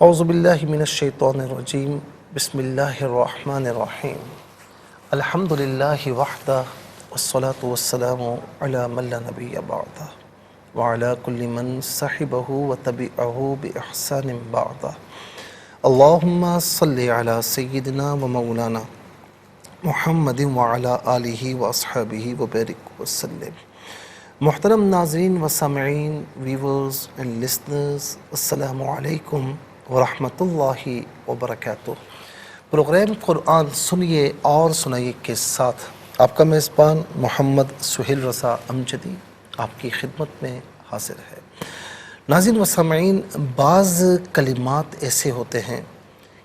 اعوذ باللہ من الشیطان الرجیم بسم اللہ الرحمن الرحیم الحمد للہ وحدہ والصلاة والسلام علی من لا نبی بعدہ وعلی کل من صحبہ وتبعہ بإحسان بعدہ اللہم صلی علی سیدنا و مولانا محمد وعلی آلہ واصحابہ وبارک وسلم۔ محترم ناظرین و سامعین، ویورز اینڈ لسنرز، السلام علیکم ورحمۃ اللہ وبرکاتہ۔ پروگرام قرآن سنیے اور سنائیے کے ساتھ آپ کا میزبان محمد سہیل رضا امجدی آپ کی خدمت میں حاضر ہے۔ ناظرین و سامعین، بعض کلمات ایسے ہوتے ہیں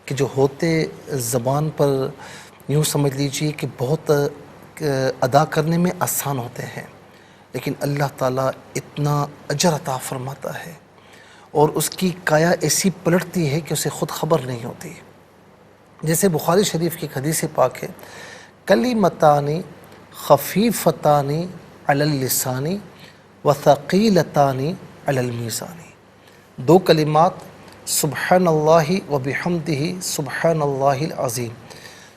کہ جو ہوتے زبان پر یوں سمجھ لیجیے کہ بہت ادا کرنے میں آسان ہوتے ہیں، لیکن اللہ تعالیٰ اتنا اجر عطا فرماتا ہے اور اس کی کایا ایسی پلٹتی ہے کہ اسے خود خبر نہیں ہوتی۔ جیسے بخاری شریف کی ایک حدیث پاک ہے، کلمتان خفیفتان علی اللسان وثقیلتان علی المیزان۔ دو کلمات، سبحان اللہ و بحمدہ سبحان اللہ العظیم۔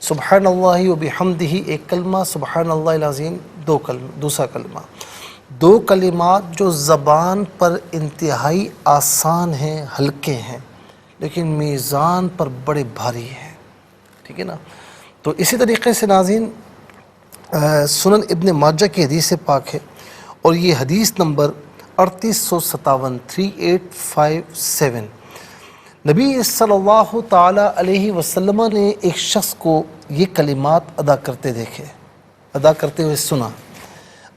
سبحان اللہ و بحمدہ ایک کلمہ، سبحان اللہ العظیم دوسرا کلمہ۔ دو کلمات جو زبان پر انتہائی آسان ہیں، ہلکے ہیں، لیکن میزان پر بڑے بھاری ہیں، ٹھیک ہے نا۔ تو اسی طریقے سے ناظرین، سنن ابن ماجہ کی حدیث پاک ہے اور یہ حدیث نمبر 3857 3857۔ نبی صلی اللہ تعالی علیہ وسلم نے ایک شخص کو یہ کلمات ادا کرتے ہوئے سنا،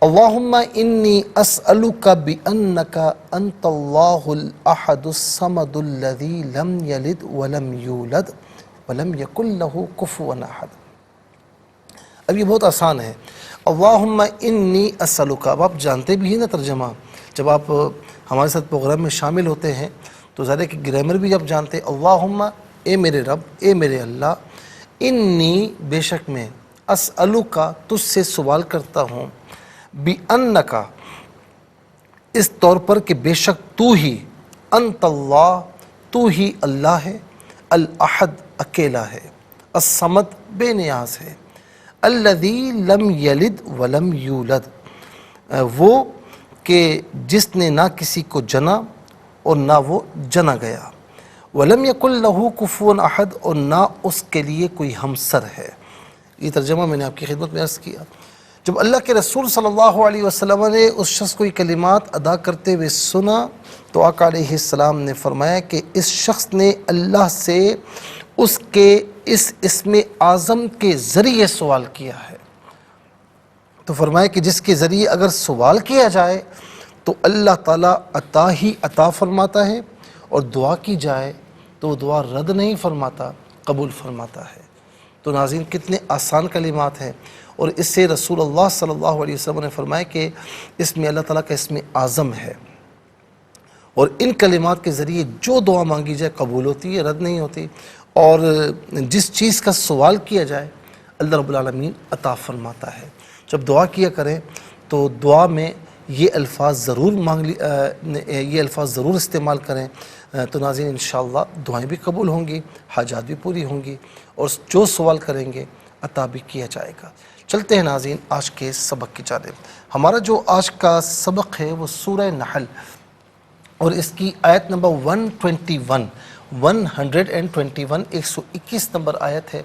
اللہم انی اسألک بأنک انت اللہ الاحد الصمد الذی لم یلد ولم یولد ولم یکن لہ کفوا احد۔ اب یہ بہت آسان ہے، اللہم انی اسألک۔ اب آپ جانتے بھی ہیں نا ترجمہ، جب آپ ہمارے ساتھ پروگرام میں شامل ہوتے ہیں تو ظاہر ہے کہ گرامر بھی جب جانتے، اللہم اے میرے رب، اے میرے اللہ، انی بے شک میں، اسألک تجھ سے سوال کرتا ہوں، بِأَنَّكَ اس طور پر کہ بے شک تو ہی، انت اللہ تو ہی اللہ ہے، الاحد اکیلا ہے، الصمد بے نیاز ہے، الذی لم یلد ولم یولد وہ کہ جس نے نہ کسی کو جنا اور نہ وہ جنا گیا، ولم یکن لہ کفوا احد اور نہ اس کے لیے کوئی ہمسر ہے۔ یہ ترجمہ میں نے آپ کی خدمت میں عرض کیا۔ جب اللہ کے رسول صلی اللہ علیہ وسلم نے اس شخص کو یہ کلمات ادا کرتے ہوئے سنا تو آقا علیہ السلام نے فرمایا کہ اس شخص نے اللہ سے اس کے اس اسم اعظم کے ذریعے سوال کیا ہے۔ تو فرمایا کہ جس کے ذریعے اگر سوال کیا جائے تو اللہ تعالیٰ عطا ہی عطا فرماتا ہے، اور دعا کی جائے تو وہ دعا رد نہیں فرماتا، قبول فرماتا ہے۔ تو ناظرین، کتنے آسان کلمات ہیں، اور اس سے رسول اللہ صلی اللہ علیہ وسلم نے فرمایا کہ اس میں اللہ تعالیٰ کا اسم اعظم ہے، اور ان کلمات کے ذریعے جو دعا مانگی جائے قبول ہوتی ہے، رد نہیں ہوتی، اور جس چیز کا سوال کیا جائے اللہ رب العالمین عطا فرماتا ہے۔ جب دعا کیا کریں تو دعا میں یہ الفاظ ضرور استعمال کریں، تو ناظرین انشاءاللہ دعائیں بھی قبول ہوں گی، حاجات بھی پوری ہوں گی، اور جو سوال کریں گے عطا بھی کیا جائے گا۔ چلتے ہیں ناظرین آج کے سبق کی جانب۔ ہمارا جو آج کا سبق ہے وہ سورہ نحل اور اس کی آیت نمبر 121 121 نمبر آیت ہے۔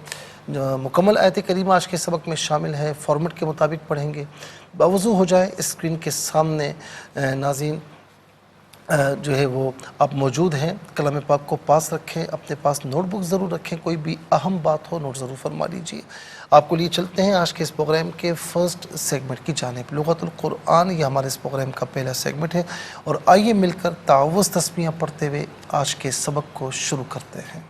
مکمل آیت کریمہ آج کے سبق میں شامل ہے، فارمیٹ کے مطابق پڑھیں گے۔ باوضو ہو جائے اسکرین کے سامنے ناظرین جو ہے وہ آپ موجود ہیں، کلام پاک کو پاس رکھیں، اپنے پاس نوٹ بک ضرور رکھیں، کوئی بھی اہم بات ہو نوٹ ضرور فرما لیجیے۔ آپ کو لیے چلتے ہیں آج کے اس پروگرام کے فرسٹ سیگمنٹ کی جانب۔ لغت القرآن یہ ہمارے اس پروگرام کا پہلا سیگمنٹ ہے، اور آئیے مل کر تعوذ تسمیہ پڑھتے ہوئے آج کے سبق کو شروع کرتے ہیں۔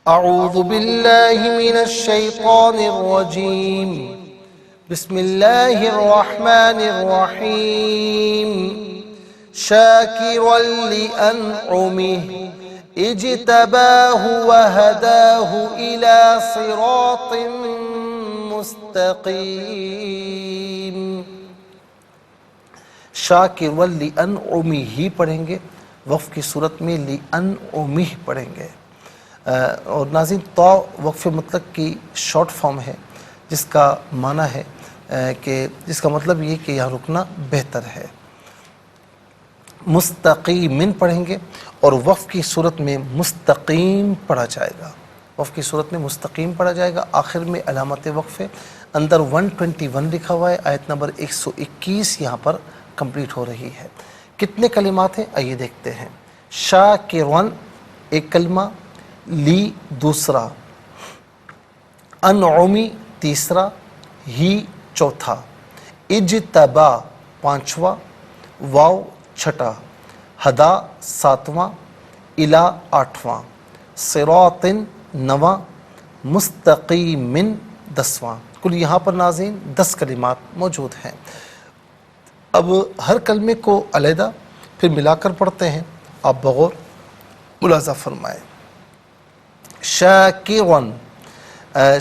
اعوذ باللہ من الشیطان الرجیم، بسم اللہ الرحمن الرحیم، شاکرا لأنعمه اجتباه وهداه إلى صراط مستقیم۔ شاکرا لأنعمه پڑھیں گے، وقف کی صورت میں لِأَنْعُمِهِ پڑھیں گے۔ اور ناظرین تو وقف مطلق کی شارٹ فارم ہے، جس کا معنی ہے کہ جس کا مطلب یہ کہ یہاں رکنا بہتر ہے۔ مستقیمن پڑھیں گے اور وقف کی صورت میں مستقیم پڑھا جائے گا، وقف کی صورت میں مستقیم پڑھا جائے گا۔ آخر میں علامت وقف ہے، اندر 121 لکھا ہوا ہے، آیت نمبر 121 یہاں پر کمپلیٹ ہو رہی ہے۔ کتنے کلمات ہیں آئیے دیکھتے ہیں۔ شاکرون ایک کلمہ، لی دوسرا، انعمی تیسرا، ہی چوتھا، اجتبا پانچواں، واو چھٹا، ہدا ساتواں، الا آٹھواں، صراطن نواں، مستقیمن دسواں۔ کل یہاں پر ناظرین 10 کلمات موجود ہیں۔ اب ہر کلمے کو علیحدہ پھر ملا کر پڑھتے ہیں، آپ بغور ملاحظہ فرمائیں۔ شاکرون،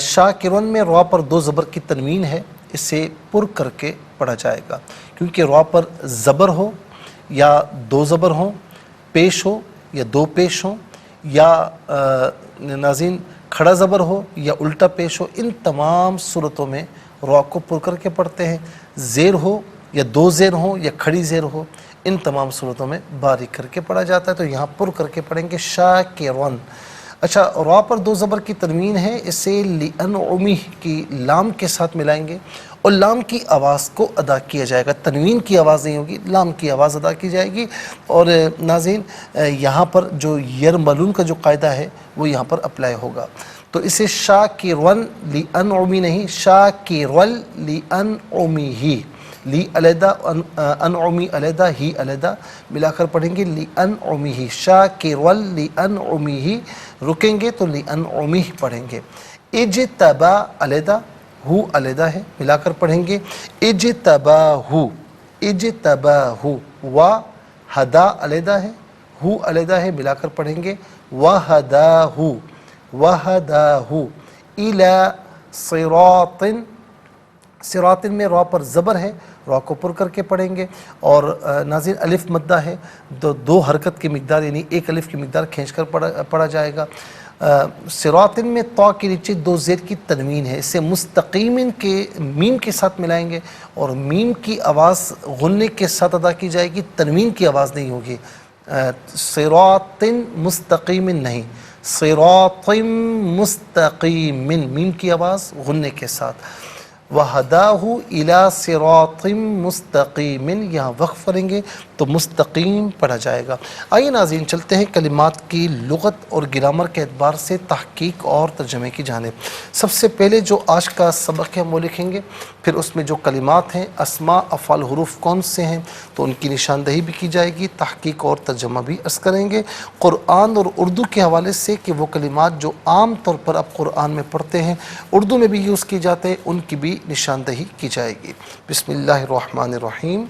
شاکرون میں را پر 2 زبر کی تنوین ہے، اسے پر کر کے پڑھا جائے گا، کیونکہ را پر زبر ہو یا 2 زبر ہوں، پیش ہو یا 2 پیش ہوں، یا ناظرین کھڑا زبر ہو یا الٹا پیش ہو، ان تمام صورتوں میں را کو پر کر کے پڑھتے ہیں۔ زیر ہو یا 2 زیر ہوں یا کھڑی زیر ہو، ان تمام صورتوں میں باریک کر کے پڑھا جاتا ہے، تو یہاں پر کر کے پڑھیں گے شاکرون۔ اچھا، را پر 2 زبر کی تنوین ہے، اسے لِأَنْعُمِهِ کی لام کے ساتھ ملائیں گے اور لام کی آواز کو ادا کیا جائے گا، تنوین کی آواز نہیں ہوگی، لام کی آواز ادا کی جائے گی۔ اور ناظرین یہاں پر جو یرملون کا جو قاعدہ ہے وہ یہاں پر اپلائی ہوگا، تو اسے شاکرون لِأَنْعُمِهِ نہیں، شاکرون لِأَنْعُمِهِ، لی علیحدہ، انعمی علیحدہ، ہی علیحدہ ملا کر پڑھیں گے لِأَنْعُمِهِ، شاکرون لِأَنْعُمِهِ، رکیں گے تو لِأَنْعُمِهِ پڑھیں گے۔ اجتبا علیحدہ، ہو علیحدہ ہے، ملا کر پڑھیں گے اجتباہو، اجتباہو، وا ہدا علیحدہ ہے، ہو علیحدہ ہے، ملا کر پڑھیں گے وہداہو، وہداہو، الی صراط، صراطن میں را پر زبر ہے، را کو پر کر کے پڑھیں گے، اور ناظرین الف مدہ ہے، 2 حرکت کی مقدار یعنی 1 الف کی مقدار کھینچ کر پڑھا جائے گا۔ صراطن میں طا کے نیچے 2 زیر کی تنوین ہے، اسے مستقیمن کے میم کے ساتھ ملائیں گے اور میم کی آواز غنّے کے ساتھ ادا کی جائے گی، تنوین کی آواز نہیں ہوگی۔ صراطن مستقیمن نہیں، صراط مستقیمن، میم کی آواز غنّے کے ساتھ۔ وَهَدَاهُ إِلَى صِرَاطٍ مُسْتَقِيمٍ، یہاں وقف کریں گے تو مستقیم پڑھا جائے گا۔ آئیے ناظرین چلتے ہیں کلمات کی لغت اور گرامر کے اعتبار سے تحقیق اور ترجمے کی جانب۔ سب سے پہلے جو آج کا سبق ہے ہم وہ لکھیں گے، پھر اس میں جو کلمات ہیں، اسماء افعال حروف کون سے ہیں تو ان کی نشاندہی بھی کی جائے گی، تحقیق اور ترجمہ بھی عرض کریں گے، قرآن اور اردو کے حوالے سے کہ وہ کلمات جو عام طور پر اب قرآن میں پڑھتے ہیں، اردو میں بھی یوز کی جاتے ہیں، ان کی بھی نشاندہی کی جائے گی۔ بسم اللہ الرحمن الرحیم۔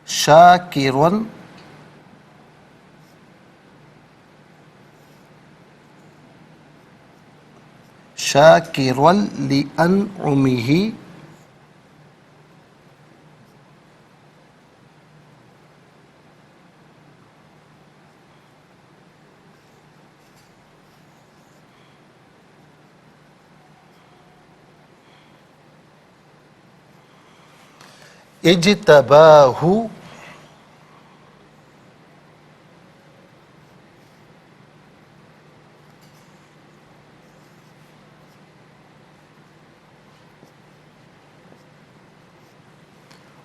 شاکرون، شاکرون لِأَنْعُمِهِ، اجتباہ،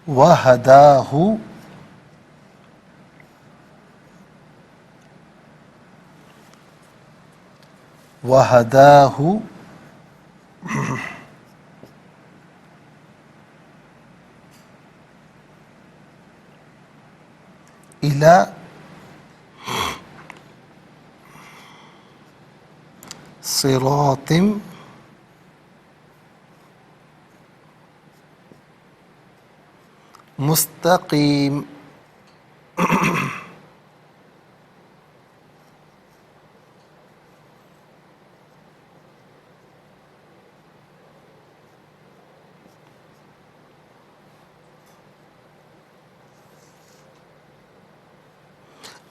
وہداہ، وہداہ، الی صراط مستقیم۔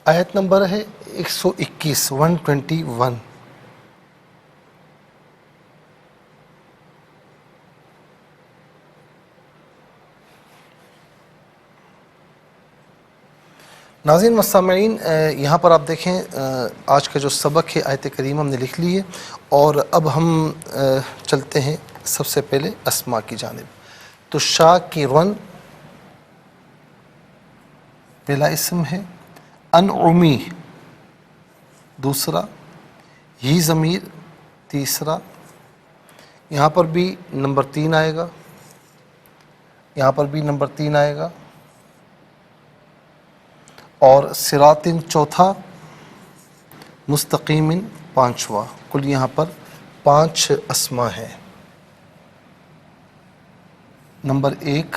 آیت نمبر ہے 121 121۔ ناظرین و سامعین، یہاں پر آپ دیکھیں آج کا جو سبق ہے آیت کریمہ ہم نے لکھ لی ہے، اور اب ہم چلتے ہیں سب سے پہلے اسماء کی جانب۔ تو شاکرن پہلا اسم ہے، انعمی دوسرا، ہی ضمیر تیسرا، یہاں پر بھی نمبر 3 آئے گا، یہاں پر بھی نمبر 3 آئے گا، اور صراطن چوتھا، مستقیم پانچواں۔ کل یہاں پر 5 اسماء ہیں۔ نمبر 1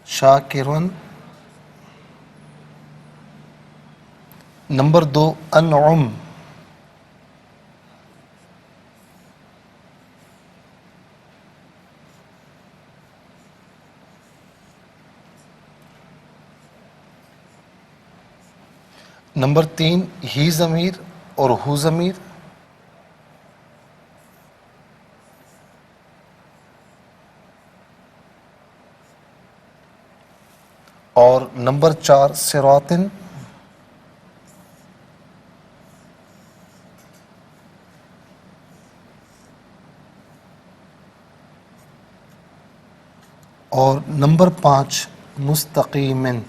شاکرن، نمبر 2 انعم، نمبر 3 ہی ضمیر اور ہو ضمیر، اور نمبر 4 صراطن، اور نمبر 5 مستقیمن۔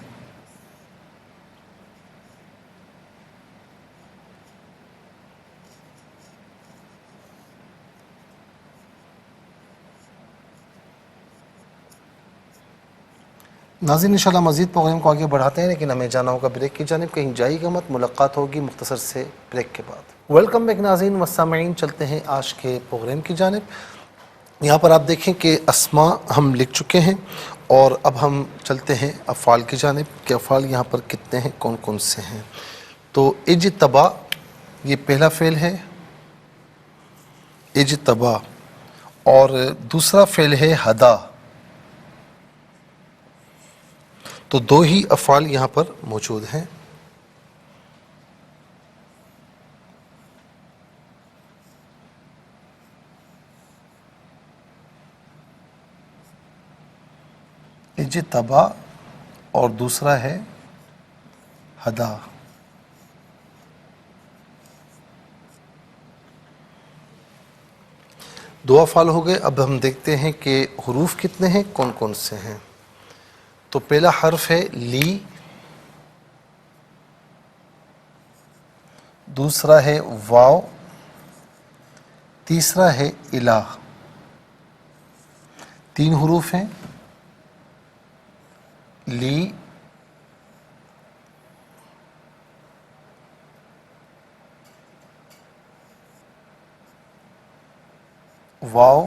ناظرین انشاءاللہ مزید پروگرام کو آگے بڑھاتے ہیں، لیکن ہمیں جانا ہوگا بریک کی جانب، کہیں جائے گا مت، ملاقات ہوگی مختصر سے بریک کے بعد۔ ویلکم بیک ناظرین و سامعین، چلتے ہیں آج کے پروگرام کی جانب۔ یہاں پر آپ دیکھیں کہ اسماء ہم لکھ چکے ہیں، اور اب ہم چلتے ہیں افعال کی جانب کہ افعال یہاں پر کتنے ہیں، کون کون سے ہیں۔ تو اجتبا یہ پہلا فعل ہے، اجتبا، اور دوسرا فعل ہے ہدا۔ تو 2 ہی افعال یہاں پر موجود ہیں۔ اجتبا اور دوسرا ہے ہدا۔ دو افعال ہو گئے، اب ہم دیکھتے ہیں کہ حروف کتنے ہیں، کون کون سے ہیں۔ تو پہلا حرف ہے لی، دوسرا ہے واو، تیسرا ہے الہ۔ 3 حروف ہیں، لی، واو،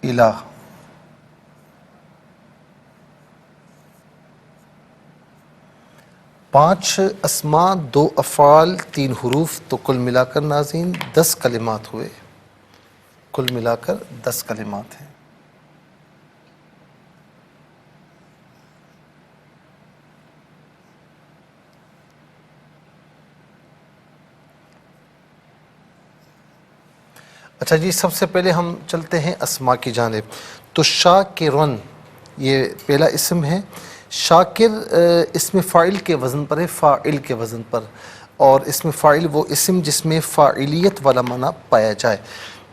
الہ۔ 5 اسماء، 2 افعال، 3 حروف، تو کل ملا کر ناظرین 10 کلمات ہوئے، کل ملا کر 10 کلمات ہیں۔ اچھا جی، سب سے پہلے ہم چلتے ہیں اسماء کی جانب۔ تو شاکرن یہ پہلا اسم ہے۔ شاکر اسم فاعل کے وزن پر ہے، فاعل کے وزن پر، اور اسم فاعل وہ اسم جس میں فاعلیت والا معنی پایا جائے۔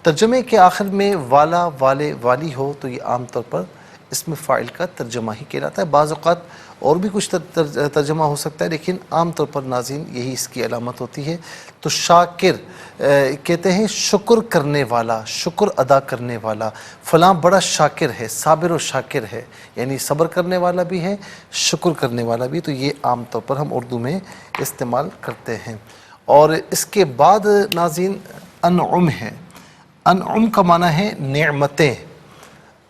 ترجمے کے آخر میں والا، والے، والی ہو تو یہ عام طور پر اسم فاعل کا ترجمہ ہی کہلاتا ہے۔ بعض اوقات اور بھی کچھ ترجمہ ہو سکتا ہے، لیکن عام طور پر ناظرین یہی اس کی علامت ہوتی ہے۔ تو شاکر کہتے ہیں شکر کرنے والا، شکر ادا کرنے والا، فلاں بڑا شاکر ہے، صابر و شاکر ہے، یعنی صبر کرنے والا بھی ہے، شکر کرنے والا بھی۔ تو یہ عام طور پر ہم اردو میں استعمال کرتے ہیں۔ اور اس کے بعد ناظرین انعم ہے۔ انعم کا معنی ہے نعمتیں،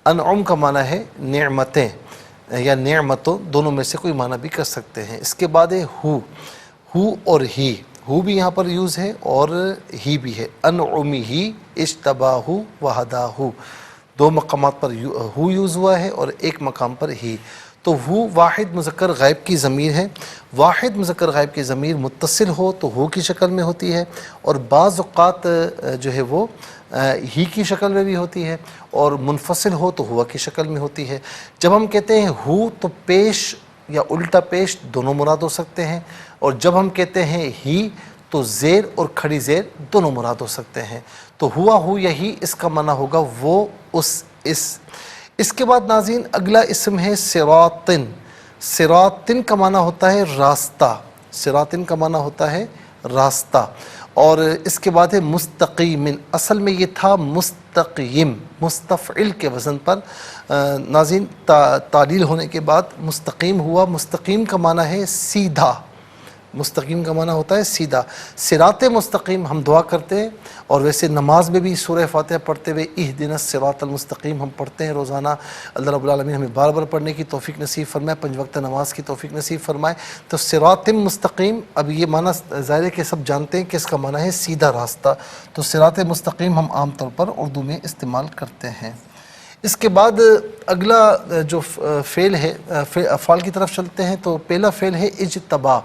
انعم کا معنی ہے نعمتیں یا نعمتوں، دونوں میں سے کوئی معنی بھی کر سکتے ہیں۔ اس کے بعد ہے ہو اور ہی، ہو بھی یہاں پر یوز ہے اور ہی بھی ہے۔ انعمی ہی اجتباہ وہداہ، دو مقامات پر ہو یوز ہوا ہے اور ایک مقام پر ہی. تو ہو واحد مذکر غائب کی ضمیر ہے. واحد مذکر غائب کی ضمیر متصل ہو تو ہو کی شکل میں ہوتی ہے، اور بعض اوقات جو ہے وہ ہی کی شکل میں بھی ہوتی ہے، اور منفصل ہو تو ہوا کی شکل میں ہوتی ہے. جب ہم کہتے ہیں ہو تو پیش یا الٹا پیش دونوں مراد ہو سکتے ہیں، اور جب ہم کہتے ہیں ہی تو زیر اور کھڑی زیر دونوں مراد ہو سکتے ہیں. تو ہوا ہو یا ہی اس کا معنی ہوگا وہ، اس. اس کے بعد ناظرین اگلا اسم ہے صراطن. صراطن کا معنی ہوتا ہے راستہ. صراطن کا معنی ہوتا ہے راستہ. اور اس کے بعد ہے مستقیم. اصل میں یہ تھا مستقیم، مستفعل کے وزن پر ناظرین تعلیل ہونے کے بعد مستقیم ہوا. مستقیم کا معنی ہے سیدھا. مستقیم کا معنی ہوتا ہے سیدھا. صراط مستقیم ہم دعا کرتے ہیں، اور ویسے نماز میں بھی سورہ فاتحہ پڑھتے ہوئے اہدنا الصراط المستقیم ہم پڑھتے ہیں روزانہ. اللہ رب العالمین ہمیں بار بار پڑھنے کی توفیق نصیب فرمائے، 5 وقت نماز کی توفیق نصیب فرمائے. تو صراط مستقیم، اب یہ معنی ظاہر ہے کہ سب جانتے ہیں کہ اس کا معنی ہے سیدھا راستہ. تو صراط مستقیم ہم عام طور پر اردو میں استعمال کرتے ہیں. اس کے بعد اگلا جو فعل ہے، افعال کی طرف چلتے ہیں. تو پہلا فعل ہے اجتبا.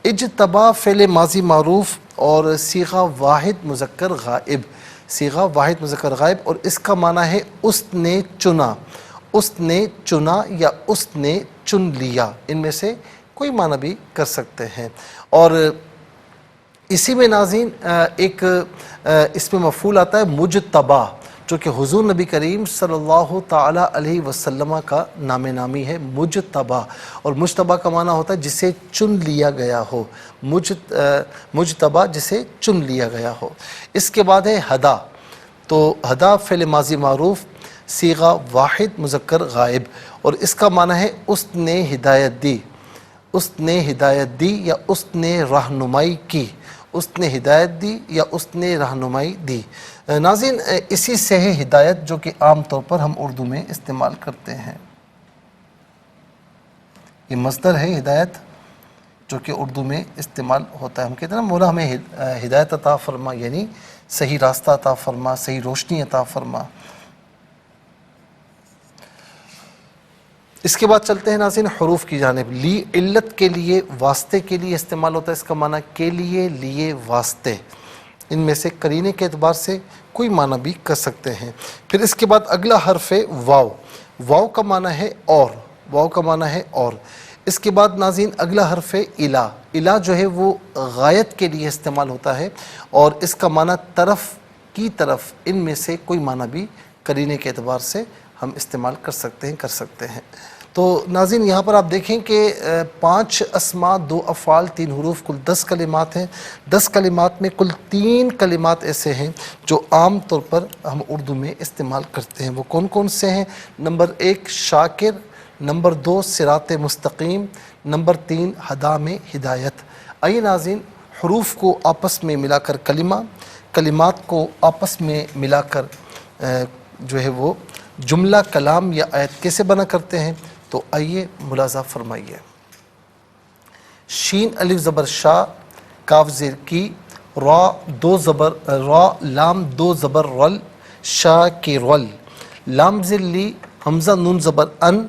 اجتبا فعل ماضی معروف اور صیغہ واحد مذکر غائب. صیغہ واحد مذکر غائب، اور اس کا معنی ہے اس نے چنا. اس نے چنا یا اس نے چن لیا، ان میں سے کوئی معنی بھی کر سکتے ہیں. اور اسی میں ناظرین ایک اس میں مفعول آتا ہے مجتبا، جو کہ حضور نبی کریم صلی اللہ تعالی علیہ وسلم کا نام نامی ہے، مجتبا. اور مجتبا کا معنی ہوتا ہے جسے چن لیا گیا ہو. مجتبا جسے چن لیا گیا ہو. اس کے بعد ہے ہدا. تو ہدا فعل ماضی معروف صیغہ واحد مذکر غائب، اور اس کا معنی ہے اس نے ہدایت دی. اس نے ہدایت دی یا اس نے رہنمائی کی. اس نے ہدایت دی یا اس نے رہنمائی دی. ناظرین اسی سے ہے ہدایت، جو کہ عام طور پر ہم اردو میں استعمال کرتے ہیں. یہ مصدر ہے ہدایت، جو کہ اردو میں استعمال ہوتا ہے. ہم کہتے ہیں نا مولا ہمیں ہدایت عطا فرما، یعنی صحیح راستہ عطا فرما، صحیح روشنی عطا فرما. اس کے بعد چلتے ہیں ناظرین حروف کی جانب. لی علت کے لیے، واسطے کے لیے استعمال ہوتا ہے. اس کا معنی کے لیے، لیے، واسطے. ان میں سے قرینے کے اعتبار سے کوئی معنی بھی کر سکتے ہیں. پھر اس کے بعد اگلا حرف ہے واو. واو کا معنی ہے اور. واو کا معنی ہے اور. اس کے بعد ناظرین اگلا حرف ہے الا. الا جو ہے وہ غایت کے لیے استعمال ہوتا ہے، اور اس کا معنی طرف، کی طرف. ان میں سے کوئی معنی بھی قرینے کے اعتبار سے ہم استعمال کر سکتے ہیں. تو ناظرین یہاں پر آپ دیکھیں کہ 5 اسماء، 2 افعال، 3 حروف، کل 10 کلمات ہیں. 10 کلمات میں کل 3 کلمات ایسے ہیں جو عام طور پر ہم اردو میں استعمال کرتے ہیں. وہ کون کون سے ہیں؟ نمبر 1 شاکر، نمبر 2 صراط مستقیم، نمبر 3 ہدا میں ہدایت. آئیے ناظرین حروف کو آپس میں ملا کر کلمہ، کلمات کو آپس میں ملا کر جو ہے وہ جملہ، کلام یا آیت کیسے بنا کرتے ہیں. تو آئیے ملاحظہ فرمائیے. شین الف زبر شا، کاف زیر کی، را 2 زبر را، لام 2 زبر رل، شا کی رل، لام زر لی، حمزہ نون زبر ان،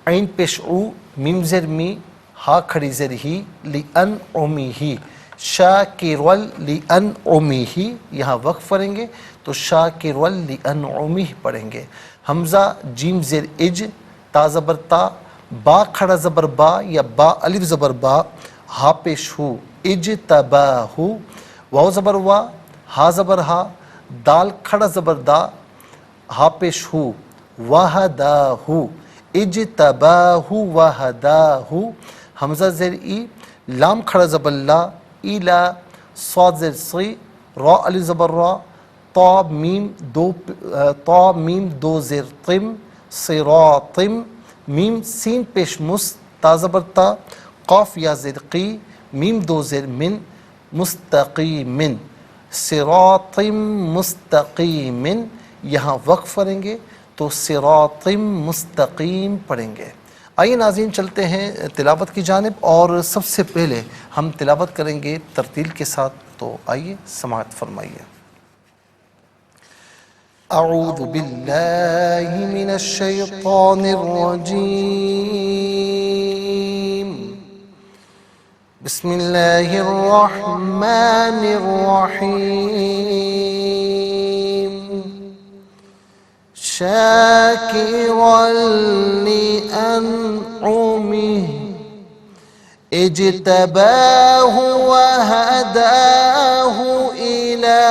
عین پیش او، میم زر می، ہا کھڑی زر ہی، لی ان اومی ہی. شا کی رل لی ان اومی ہی. یہاں وقف پڑھیں گے تو شا کی رل لی ان اومی پڑھیں گے. حمزہ جیم زیر اج، تا زبر تا، با کھڑا زبر با یا با الف زبر با، ہا پیش ہو، اجتباہ. واو زبر وا، ہا زبر ہا، دال کھڑا زبر دا، ہا پیش ہو، وہداہ، اجتباہ وہداہ. حمزہ زیر ای، لام کھڑا زبر لا، ایلا، صاد زیر صی، را الف زبر را، طا میم 2 زیر طم، صراطم. میم سین پیش مس، تا زبر تا، قاف یا زیر قی، میم 2 زیر من، مستقیم. صراطم مستقیم. یہاں وقف کریں گے تو صراطم مستقیم پڑھیں گے. آئیے ناظرین چلتے ہیں تلاوت کی جانب، اور سب سے پہلے ہم تلاوت کریں گے ترتیل کے ساتھ. تو آئیے سماعت فرمائیے. أعوذ بالله من الشيطان الرجيم بسم الله الرحمن الرحيم شاكرا لأنعمه اجتباه وهداه إلى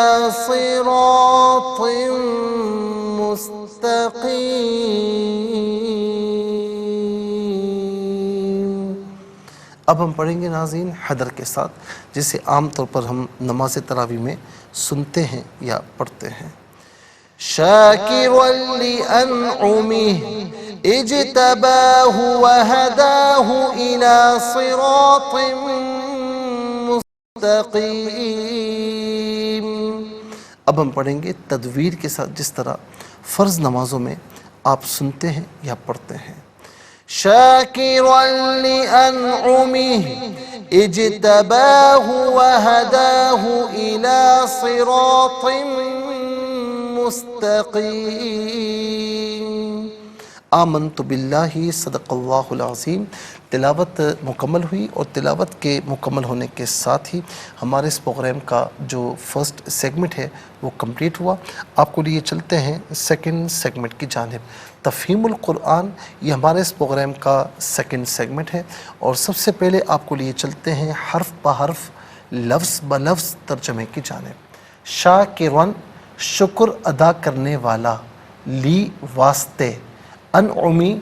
صراط مستقيم۔ اب ہم پڑھیں گے ناظرین حدر کے ساتھ، جسے عام طور پر ہم نماز تراویح میں سنتے ہیں یا پڑھتے ہیں۔ شاکرا لأنعمه اجتباه وهداه إلى صراط مستقیم۔ اب ہم پڑھیں گے تدویر کے ساتھ، جس طرح فرض نمازوں میں آپ سنتے ہیں یا پڑھتے ہیں۔ شاکرا لأنعمه اجتباه وهداه إلى صراط مستقیم۔ آمنت باللہ صدق اللہ العظیم۔ تلاوت مکمل ہوئی، اور تلاوت کے مکمل ہونے کے ساتھ ہی ہمارے اس پروگرام کا جو فرسٹ سیگمنٹ ہے وہ کمپلیٹ ہوا۔ آپ کو لیے چلتے ہیں سیکنڈ سیگمنٹ کی جانب۔ تفہیم القرآن یہ ہمارے اس پروگرام کا سیکنڈ سیگمنٹ ہے، اور سب سے پہلے آپ کو لیے چلتے ہیں حرف بحرف، لفظ بلفظ ترجمے کی جانب۔ شاکرن شکر ادا کرنے والا، لی واسطے، انعمی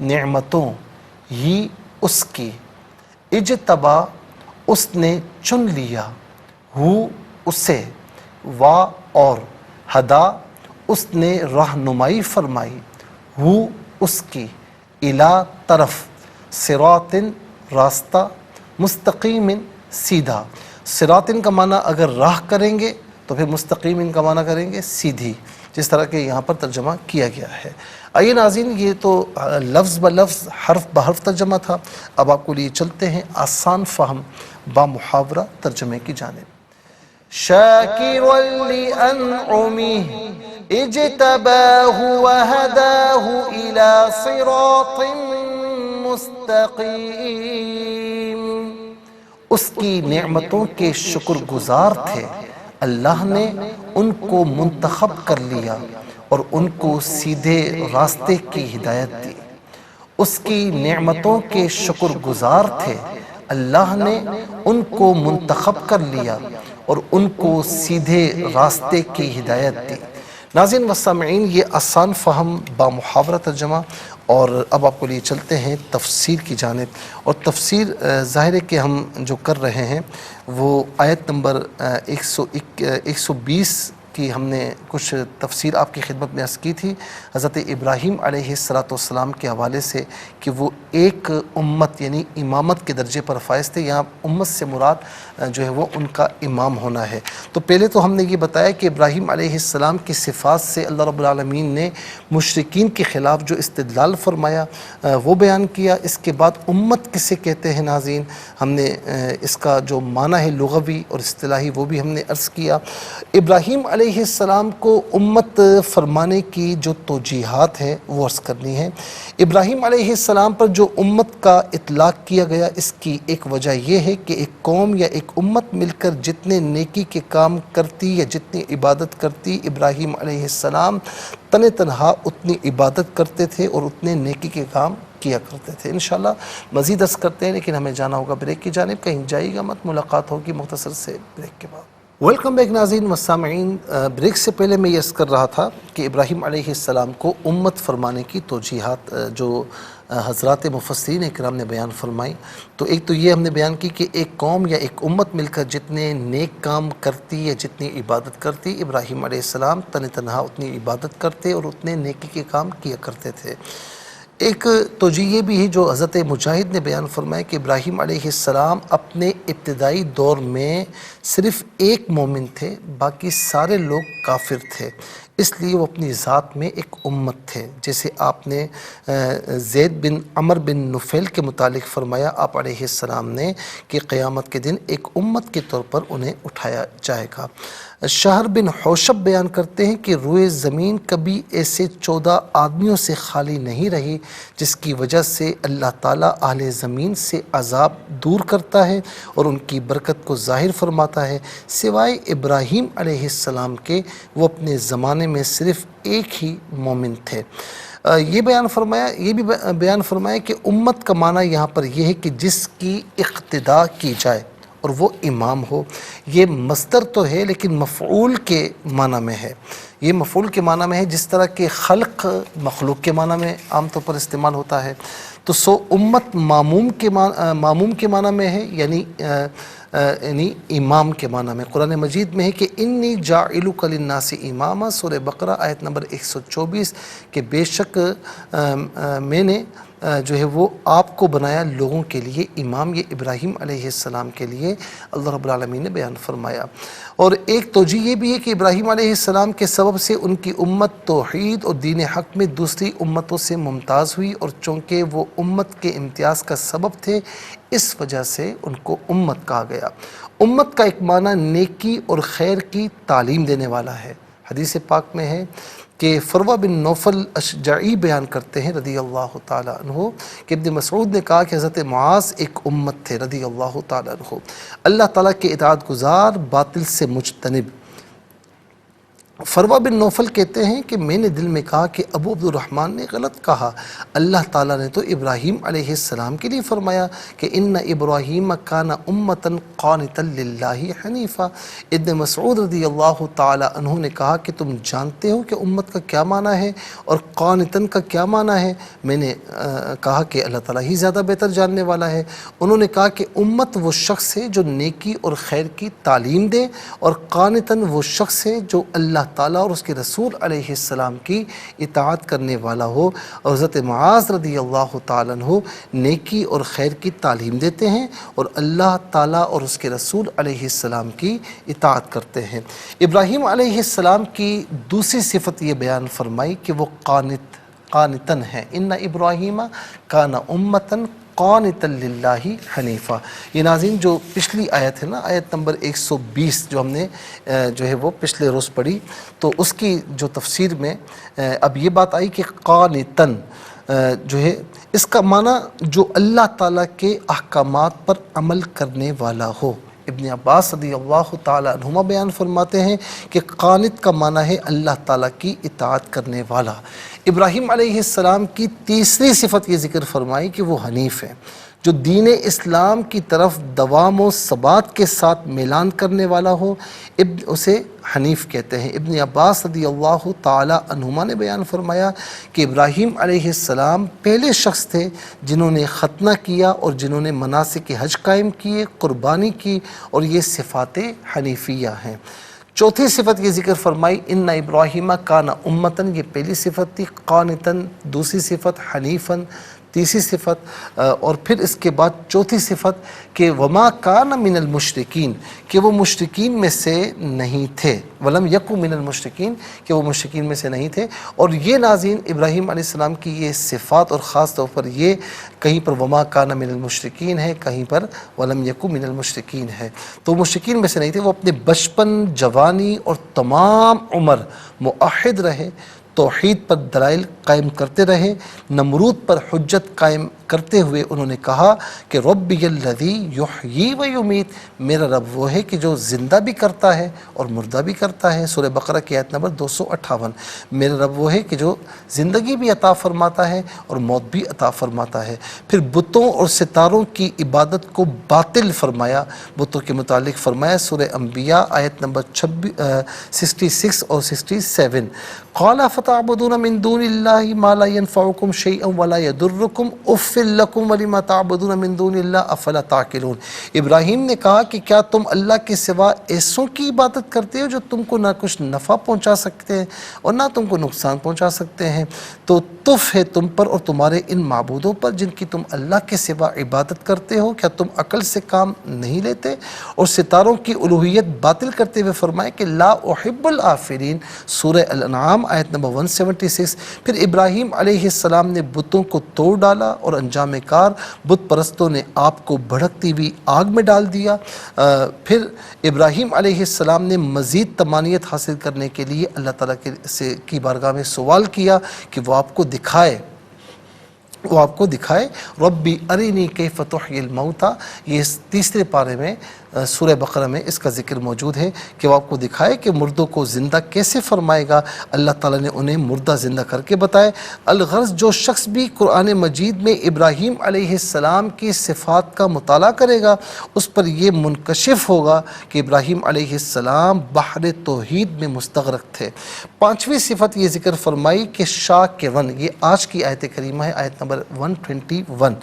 نعمتوں، ہی اس کی، اجتبا اس نے چن لیا، ہو اسے، وا اور، ہدا اس نے رہنمائی فرمائی، ہو اس کی، الا طرف، صراطن راستہ، مستقیم سیدھا۔ صراطن کا معنی اگر راہ کریں گے تو پھر مستقیم کا معنی کریں گے سیدھی، جس طرح کہ یہاں پر ترجمہ کیا گیا ہے۔ آئیے ناظرین، یہ تو لفظ بلفظ حرف بحرف ترجمہ تھا۔ اب آپ کو لیے چلتے ہیں آسان فہم با محاورہ ترجمے کی جانب۔ شاکرا لأنعمه اجتباه وهداه إلى صراط مستقیم۔ اس کی نعمتوں کے شکر گزار تھے، اللہ نے ان کو منتخب کر لیا اور ان کو سیدھے راستے کی ہدایت دی۔ اس کی نعمتوں کے شکر گزار تھے، اللہ نے ان کو منتخب کر لیا اور ان کو سیدھے راستے کی ہدایت دی۔ ناظرین و سامعین، یہ آسان فہم با محاورہ ترجمہ، اور اب آپ کو لیے چلتے ہیں تفسیر کی جانب۔ اور تفسیر ظاہر ہے کہ ہم جو کر رہے ہیں وہ آیت نمبر 120 کی ہم نے کچھ تفسیر آپ کی خدمت میں عرض کی تھی، حضرت ابراہیم علیہ السلام کے حوالے سے، کہ وہ ایک امت یعنی امامت کے درجے پر فائز تھے۔ یہاں امت سے مراد جو ہے وہ ان کا امام ہونا ہے۔ تو پہلے تو ہم نے یہ بتایا کہ ابراہیم علیہ السلام کی صفات سے اللہ رب العالمین نے مشرکین کے خلاف جو استدلال فرمایا وہ بیان کیا۔ اس کے بعد امت کسے کہتے ہیں ناظرین، ہم نے اس کا جو معنی ہے لغوی اور اصطلاحی وہ بھی ہم نے عرض کیا۔ ابراہیم علیہ السلام کو امت فرمانے کی جو توجیہات ہیں وہ عرض کرنی ہے۔ ابراہیم علیہ السلام پر جو امت کا اطلاق کیا گیا، اس کی ایک وجہ یہ ہے کہ ایک قوم یا ایک امت مل کر جتنے نیکی کے کام کرتی یا جتنی عبادت کرتی، ابراہیم علیہ السلام تنہا اتنی عبادت کرتے تھے اور اتنے نیکی کے کام کیا کرتے تھے۔ انشاءاللہ مزید عرض کرتے ہیں، لیکن ہمیں جانا ہوگا بریک کی جانب۔ کہیں جائیے گا مت، ملاقات ہوگی مختصر سے بریک کے بعد۔ ویلکم بیک ناظرین و سامعین۔ بریک سے پہلے میں یہ عرض کر رہا تھا کہ ابراہیم علیہ السلام کو امت فرمانے کی توجیہات جو حضرات مفسرین اکرام نے بیان فرمائی، تو ایک تو یہ ہم نے بیان کی کہ ایک قوم یا ایک امت مل کر جتنے نیک کام کرتی یا جتنی عبادت کرتی، ابراہیم علیہ السلام تنہا اتنی عبادت کرتے اور اتنے نیکی کے کام کیا کرتے تھے۔ ایک توجیہ یہ بھی ہے جو حضرت مجاہد نے بیان فرمایا کہ ابراہیم علیہ السلام اپنے ابتدائی دور میں صرف ایک مومن تھے، باقی سارے لوگ کافر تھے۔ اس لیے وہ اپنی ذات میں ایک امت تھے. جیسے آپ نے زید بن عمر بن نفیل کے متعلق فرمایا آپ علیہ السلام نے کہ قیامت کے دن ایک امت کے طور پر انہیں اٹھایا جائے گا. شہر بن حوشب بیان کرتے ہیں کہ روئے زمین کبھی ایسے 14 آدمیوں سے خالی نہیں رہی جس کی وجہ سے اللہ تعالیٰ اہل زمین سے عذاب دور کرتا ہے اور ان کی برکت کو ظاہر فرماتا ہے، سوائے ابراہیم علیہ السلام کے. وہ اپنے زمانے میں صرف ایک ہی مومن تھے. یہ بھی بیان فرمایا کہ امت کا معنی یہاں پر یہ ہے کہ جس کی اقتداء کی جائے اور وہ امام ہو. یہ مصدر تو ہے لیکن مفعول کے معنی میں ہے. یہ مفعول کے معنی میں ہے، جس طرح کہ خلق مخلوق کے معنی میں عام طور پر استعمال ہوتا ہے. تو امت معموم کے معنی میں ہے، یعنی امام کے معنی میں. قرآن مجید میں ہے کہ انی جاعلک للناس اماما، سورہ بقرہ آیت نمبر 124، کہ بے شک میں نے جو ہے وہ آپ کو بنایا لوگوں کے لیے امام. یہ ابراہیم علیہ السلام کے لیے اللہ رب العالمین نے بیان فرمایا. اور ایک توجہ یہ بھی ہے کہ ابراہیم علیہ السلام کے سبب سے ان کی امت توحید اور دین حق میں دوسری امتوں سے ممتاز ہوئی، اور چونکہ وہ امت کے امتیاز کا سبب تھے اس وجہ سے ان کو امت کہا گیا. امت کا ایک معنی نیکی اور خیر کی تعلیم دینے والا ہے. حدیث پاک میں ہے کہ فروہ بن نوفل اشجعی بیان کرتے ہیں رضی اللہ تعالیٰ عنہ کہ ابن مسعود نے کہا کہ حضرت معاذ ایک امت تھے رضی اللہ تعالیٰ عنہ، اللہ تعالیٰ کے اطاعت گزار، باطل سے مجتنب. فروہ بن نوفل کہتے ہیں کہ میں نے دل میں کہا کہ ابو عبد الرحمن نے غلط کہا. اللہ تعالیٰ نے تو ابراہیم علیہ السلام کے لیے فرمایا کہ ان ابراہیم کان امتا قانتا للہ حنیفا. ابن مسعود رضی اللہ تعالیٰ عنہ نے کہا کہ تم جانتے ہو کہ امت کا کیا معنی ہے اور قانتاً کا کیا معنی ہے؟ میں نے کہا کہ اللہ تعالیٰ ہی زیادہ بہتر جاننے والا ہے. انہوں نے کہا کہ امت وہ شخص ہے جو نیکی اور خیر کی تعلیم دے، اور قانتاً وہ شخص ہے جو اللہ تعالیٰ اور اس کے رسول علیہ السلام کی اطاعت کرنے والا ہو. اور حضرت معاذ رضی اللہ تعالیٰ عنہ نیکی اور خیر کی تعلیم دیتے ہیں اور اللہ تعالیٰ اور اس کے رسول علیہ السلام کی اطاعت کرتے ہیں. ابراہیم علیہ السلام کی دوسری صفت یہ بیان فرمائی کہ وہ قانتاً ہے. ان ابراہیم کان امتاً قانتا للہ حنیفا. یہ ناظرین جو پچھلی آیت ہے نا، آیت نمبر 120 جو ہم نے جو ہے وہ پچھلے روز پڑھی، تو اس کی جو تفسیر میں اب یہ بات آئی کہ قانتاً جو ہے اس کا معنی جو اللہ تعالیٰ کے احکامات پر عمل کرنے والا ہو. ابن عباس رضی اللہ تعالیٰ عنہما بیان فرماتے ہیں کہ قانت کا معنی ہے اللہ تعالیٰ کی اطاعت کرنے والا. ابراہیم علیہ السلام کی تیسری صفت یہ ذکر فرمائی کہ وہ حنیف ہے، جو دین اسلام کی طرف دوام و ثبات کے ساتھ میلان کرنے والا ہو، اسے حنیف کہتے ہیں. ابن عباس رضی اللہ تعالی عنہما نے بیان فرمایا کہ ابراہیم علیہ السلام پہلے شخص تھے جنہوں نے ختنہ کیا اور جنہوں نے مناسک حج قائم کیے، قربانی کی، اور یہ صفات حنیفیہ ہیں. چوتھی صفت یہ ذکر فرمائی ان ابراہیم کان امتاً، یہ پہلی صفت تھی. قانتاً دوسری صفت، حنیفاً تیسری صفت، اور پھر اس کے بعد چوتھی صفت کہ وما کان من المشرکین، کہ وہ مشرکین میں سے نہیں تھے. ولم یکو من المشرکین، کہ وہ مشرکین میں سے نہیں تھے. اور یہ ناظرین ابراہیم علیہ السلام کی یہ صفات، اور خاص طور پر یہ کہیں پر وما کان من المشرکین ہے، کہیں پر ولم یکو من المشرکین ہے، تو مشرکین میں سے نہیں تھے. وہ اپنے بچپن، جوانی اور تمام عمر موحد رہے، توحید پر دلائل قائم کرتے رہے. نمرود پر حجت قائم کرتے ہوئے انہوں نے کہا کہ ربی الذی یحیی و یمیت، میرا رب وہ ہے کہ جو زندہ بھی کرتا ہے اور مردہ بھی کرتا ہے. سورہ بقرہ کی آیت نمبر 258. میرا رب وہ ہے کہ جو زندگی بھی عطا فرماتا ہے اور موت بھی عطا فرماتا ہے. پھر بتوں اور ستاروں کی عبادت کو باطل فرمایا. بتوں کے متعلق فرمایا سورہ انبیاء آیت نمبر 66 اور 67. قال فتعبدون من دون اللہ ما لا ينفعكم شيئا ولا يضركم اف اغفر لکم ولما تعبدون من دون اللہ افلا تعقلون۔ ابراہیم نے کہا کہ کیا تم اللہ کے سوا ایسوں کی عبادت کرتے ہو جو تم کو نہ کچھ نفع پہنچا سکتے ہیں اور نہ تم کو نقصان پہنچا سکتے ہیں؟ تو تف ہے تم پر اور تمہارے ان معبودوں پر جن کی تم اللہ کے سوا عبادت کرتے ہو، کیا تم عقل سے کام نہیں لیتے؟ اور ستاروں کی الوہیت باطل کرتے ہوئے فرمائے کہ لا احب الآفرین، سورہ الانعام آیت نمبر 176۔ پھر ابراہیم علیہ السلام نے بتوں کو توڑ ڈالا اور انجام کار بت پرستوں نے آپ کو بھڑکتی ہوئی آگ میں ڈال دیا۔ پھر ابراہیم علیہ السلام نے مزید تمانیت حاصل کرنے کے لیے اللہ تعالیٰ کی بارگاہ میں سوال کیا کہ وہ آپ کو دکھائے ربی ارینی کیف تحیی الموتى۔ یہ اس تیسرے پارے میں سورہ بقرہ میں اس کا ذکر موجود ہے کہ وہ آپ کو دکھائے کہ مردوں کو زندہ کیسے فرمائے گا۔ اللہ تعالیٰ نے انہیں مردہ زندہ کر کے بتائے۔ الغرض جو شخص بھی قرآن مجید میں ابراہیم علیہ السلام کی صفات کا مطالعہ کرے گا اس پر یہ منکشف ہوگا کہ ابراہیم علیہ السلام بحر توحید میں مستغرق تھے۔ پانچویں صفت یہ ذکر فرمائی کہ شاکرن، یہ آج کی آیت کریمہ ہے، آیت نمبر 121،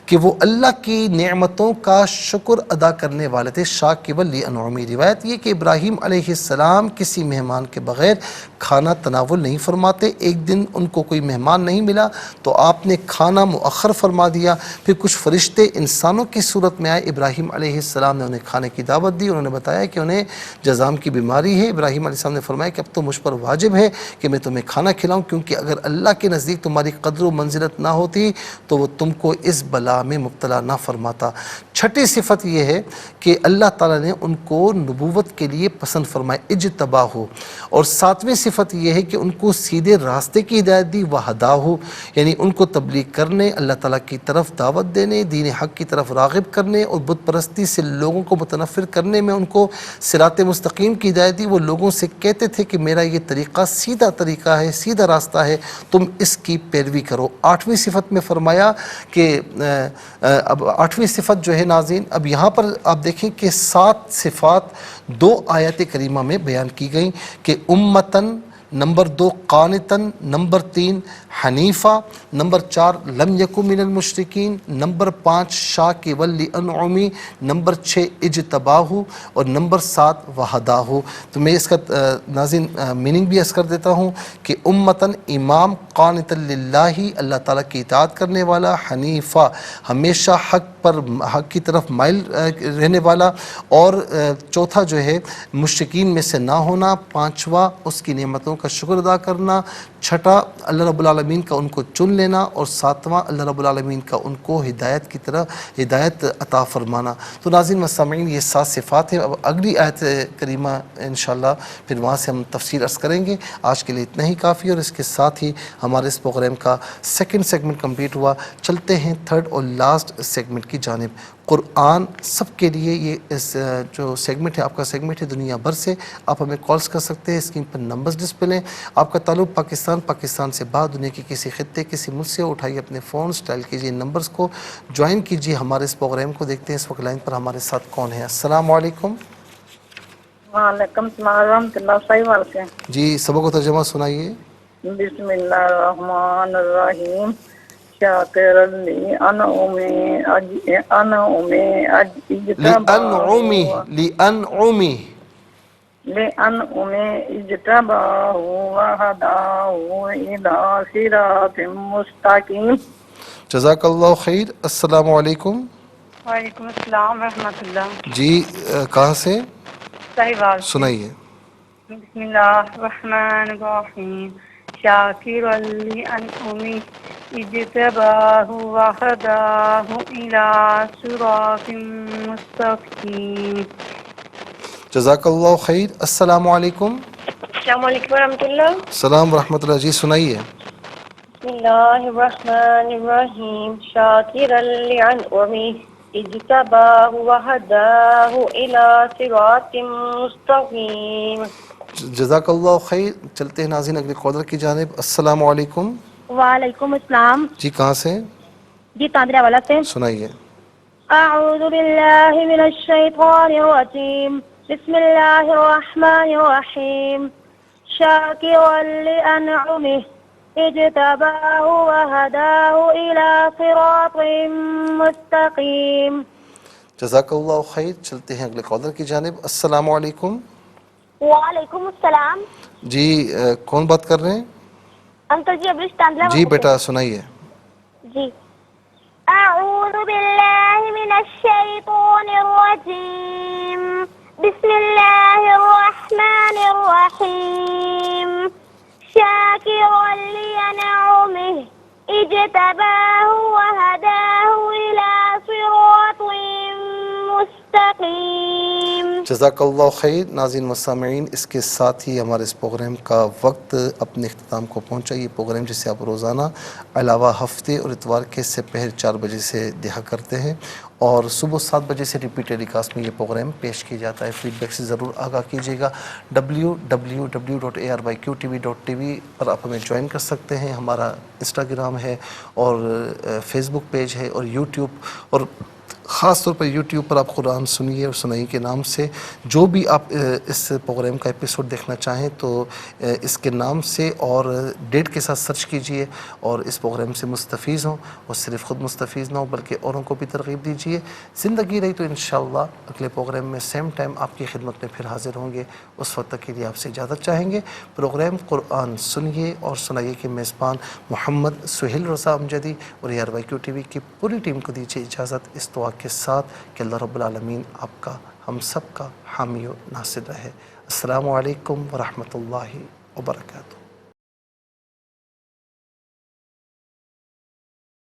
کہ وہ اللہ کی نعمتوں کا شکر ادا کرنے والے تھے۔ شاکر لانعمی، روایت یہ کہ ابراہیم علیہ السلام کسی مہمان کے بغیر کھانا تناول نہیں فرماتے۔ ایک دن ان کو کوئی مہمان نہیں ملا تو آپ نے کھانا مؤخر فرما دیا۔ پھر کچھ فرشتے انسانوں کی صورت میں آئے، ابراہیم علیہ السلام نے انہیں کھانے کی دعوت دی، انہوں نے بتایا کہ انہیں جذام کی بیماری ہے۔ ابراہیم علیہ السلام نے فرمایا کہ اب تو مجھ پر واجب ہے کہ میں تمہیں کھانا کھلاؤں، کیونکہ اگر اللہ کے نزدیک تمہاری قدر و منزلت نہ ہوتی تو وہ تم کو اس بلا میں مبتلا نہ فرماتا۔ چھٹی صفت یہ ہے کہ اللہ تعالیٰ نے ان کو نبوت کے لیے پسند فرمائے، اجتباہ۔ اور ساتویں صفت یہ ہے کہ ان کو سیدھے راستے کی ہدایت دی، وہداہ، یعنی ان کو تبلیغ کرنے، اللہ تعالیٰ کی طرف دعوت دینے، دین حق کی طرف راغب کرنے اور بت پرستی سے لوگوں کو متنفر کرنے میں ان کو صراط مستقیم کی ہدایت دی۔ وہ لوگوں سے کہتے تھے کہ میرا یہ طریقہ سیدھا طریقہ ہے، سیدھا راستہ ہے، تم اس کی پیروی کرو۔ آٹھویں صفت میں فرمایا کہ اب آٹھویں صفت جو ہے ناظرین، اب یہاں پر آپ دیکھیں کہ 7 صفات 2 آیات کریمہ میں بیان کی گئیں کہ امتن، نمبر 2 قانتن، نمبر 3 حنیفہ، نمبر 4 لم یکن من المشرکین، نمبر 5 شاکر لانعمی، نمبر 6 اجتباہ اور نمبر 7 وہداہ۔ تو میں اس کا ناظرین میننگ بھی عرض کر دیتا ہوں کہ امتن امام، قانتا للہ اللہ تعالیٰ کی اطاعت کرنے والا، حنیفہ ہمیشہ حق کی طرف مائل رہنے والا، اور چوتھا جو ہے مشرکین میں سے نہ ہونا، پانچواں اس کی نعمتوں کا شکر ادا کرنا، چھٹا اللہ رب العالمین کا ان کو چن لینا، اور ساتواں اللہ رب العالمین کا ان کو ہدایت کی طرف ہدایت عطا فرمانا۔ تو ناظرین و سامعین یہ 7 صفات ہیں۔ اب اگلی آیت کریمہ انشاءاللہ پھر وہاں سے ہم تفصیل عرض کریں گے۔ آج کے لیے اتنا ہی کافی، اور اس کے ساتھ ہی ہمارے اس پروگرام کا سیکنڈ سیگمنٹ کمپلیٹ ہوا۔ چلتے ہیں تھرڈ اور لاسٹ سیگمنٹ کی جانب۔ قرآن سب کے لیے، یہ اس جو سیگمنٹ ہے آپ کا سیگمنٹ ہے دنیا بھر سے، آپ ہمیں کالز کر سکتے ہیں، اسکرین پر نمبرز ڈسپلے ہیں۔ آپ کا تعلق پاکستان سے باہر دنیا کے کسی خطے کسی ملک سے، اٹھائیے اپنے فون، اسٹائل کیجیے نمبرز کو، جوائن کیجیے ہمارے اس پروگرام کو۔ دیکھتے ہیں اس وقت لائن پر ہمارے ساتھ کون ہے۔ السلام علیکم۔ وعلیکم السلام ورحمۃ اللہ، صحیح بات سے جی سبق و ترجمہ سنائیے۔ بسم اللہ الرحمن الرحیم۔ شاکر لانعمی لانعمی اجتباہ وہداہ الی صراط مستقیم۔ جزاک اللہ خیر۔ السلام علیکم۔ وعلیکم السلام ورحمۃ اللہ۔ جی کہاں سے؟ صحیح بات سنائیے۔ بسم اللہ الرحمن الرحیم۔ شاکر لانعمی اجتباہ وہداہ الی صراط مستقیم۔ جزاک اللہ خیر۔ السلام علیکم۔ السلام علیکم ورحمۃ اللہ۔ السلام ورحمۃ اللہ۔ جی سنائیے۔ بسم اللہ الرحمن الرحیم۔ شاکرا لانعمی اجتباہ وہداہ الی صراط مستقیم۔ جزاک اللہ خیر۔ چلتے ہیں ناظرین اگلے کالر کی جانب۔ السلام علیکم۔ وعلیکم السلام۔ جی کہاں سے؟ جی تاندرا والا سے۔ سنائیے۔ اعوذ باللہ من الشیطان الرجیم، بسم اللہ الرحمن الرحیم۔ شاکرا لانعمہ اجتباه وهداه إلى صراط مستقيم. جزاک اللہ خیر. چلتے ہیں اگلے کالر کی جانب. السلام علیکم. وعلیکم السلام. جی کون بات کر رہے ہیں؟ انکل جی ابریش تانزلہ. جی بیٹا سنائیے. جی. اعوذ باللہ من الشیطان الرجیم. بسم اللہ الرحمن الرحیم. شاکرا لنعمه اجتباه وهداه إلى صراط مستقیم. جزاک اللہ خیر. ناظرین و سامعین، اس کے ساتھ ہی ہمارے اس پروگرام کا وقت اپنے اختتام کو پہنچا. یہ پروگرام جسے آپ روزانہ علاوہ ہفتے اور اتوار کے سپہر 4 بجے سے دیکھا کرتے ہیں اور صبح 7 بجے سے ریپیٹ ٹیلی کاسٹ میں یہ پروگرام پیش کیا جاتا ہے. فیڈ بیک سے ضرور آگاہ کیجیے گا. www.arbyqtv.tv پر آپ ہمیں جوائن کر سکتے ہیں. ہمارا انسٹاگرام ہے اور فیس بک پیج ہے اور یوٹیوب، اور خاص طور پر یوٹیوب پر آپ قرآن سنیے اور سنائی کے نام سے جو بھی آپ اس پروگرام کا ایپیسوڈ دیکھنا چاہیں تو اس کے نام سے اور ڈیٹ کے ساتھ سرچ کیجئے اور اس پروگرام سے مستفیض ہوں. اور صرف خود مستفیض نہ ہوں بلکہ اوروں کو بھی ترغیب دیجئے. زندگی رہی تو انشاءاللہ اگلے پروگرام میں سیم ٹائم آپ کی خدمت میں پھر حاضر ہوں گے. اس وقت تک کے لیے آپ سے اجازت چاہیں گے. پروگرام قرآن سنیے اور سنائیے کے میزبان محمد سہیل رضا امجدی اور ARYQ TV کی پوری ٹیم کو دیجیے اجازت اس دعا کے ساتھ کہ اللہ رب العالمین آپ کا ہم سب کا حامی و ناصر رہے. السلام علیکم ورحمۃ اللہ وبرکاتہ.